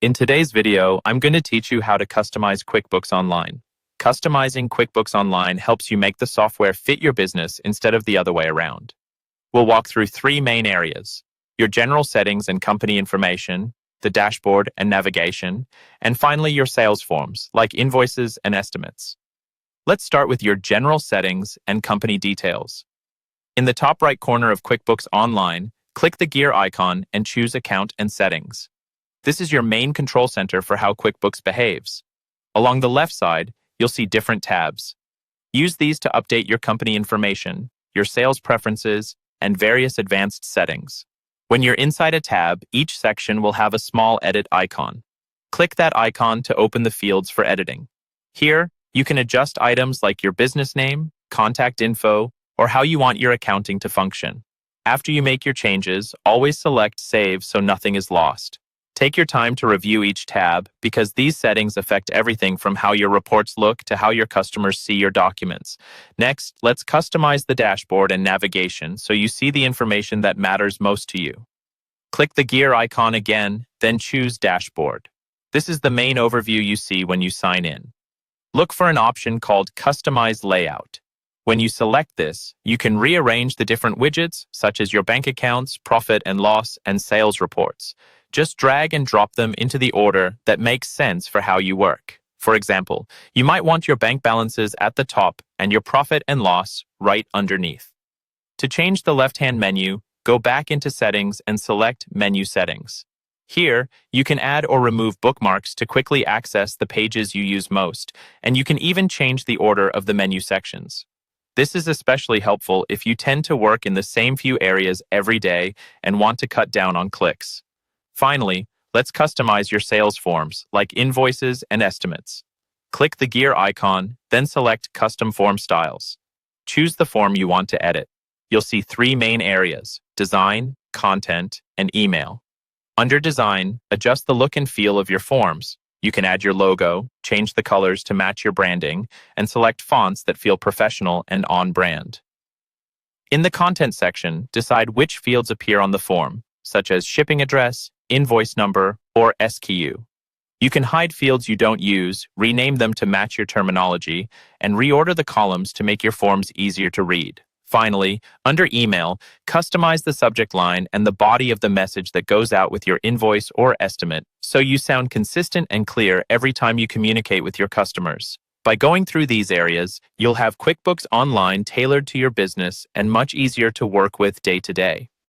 In today's video, I'm going to teach you how to customize QuickBooks Online. Customizing QuickBooks Online helps you make the software fit your business instead of the other way around. We'll walk through three main areas: your general settings and company information, the dashboard and navigation, and finally your sales forms, like invoices and estimates. Let's start with your general settings and company details. In the top right corner of QuickBooks Online, click the gear icon and choose Account and Settings. This is your main control center for how QuickBooks behaves. Along the left side, you'll see different tabs. Use these to update your company information, your sales preferences, and various advanced settings. When you're inside a tab, each section will have a small edit icon. Click that icon to open the fields for editing. Here, you can adjust items like your business name, contact info, or how you want your accounting to function. After you make your changes, always select Save so nothing is lost. Take your time to review each tab because these settings affect everything from how your reports look to how your customers see your documents. Next, let's customize the dashboard and navigation so you see the information that matters most to you. Click the gear icon again, then choose Dashboard. This is the main overview you see when you sign in. Look for an option called Customize Layout. When you select this, you can rearrange the different widgets, such as your bank accounts, profit and loss, and sales reports. Just drag and drop them into the order that makes sense for how you work. For example, you might want your bank balances at the top and your profit and loss right underneath. To change the left-hand menu, go back into Settings and select Menu Settings. Here, you can add or remove bookmarks to quickly access the pages you use most, and you can even change the order of the menu sections. This is especially helpful if you tend to work in the same few areas every day and want to cut down on clicks. Finally, let's customize your sales forms, like invoices and estimates. Click the gear icon, then select Custom Form Styles. Choose the form you want to edit. You'll see three main areas: Design, Content, and Email. Under Design, adjust the look and feel of your forms. You can add your logo, change the colors to match your branding, and select fonts that feel professional and on-brand. In the Content section, decide which fields appear on the form, such as shipping address, invoice number, or SKU. You can hide fields you don't use, rename them to match your terminology, and reorder the columns to make your forms easier to read. Finally, under Email, customize the subject line and the body of the message that goes out with your invoice or estimate so you sound consistent and clear every time you communicate with your customers. By going through these areas, you'll have QuickBooks Online tailored to your business and much easier to work with day to day.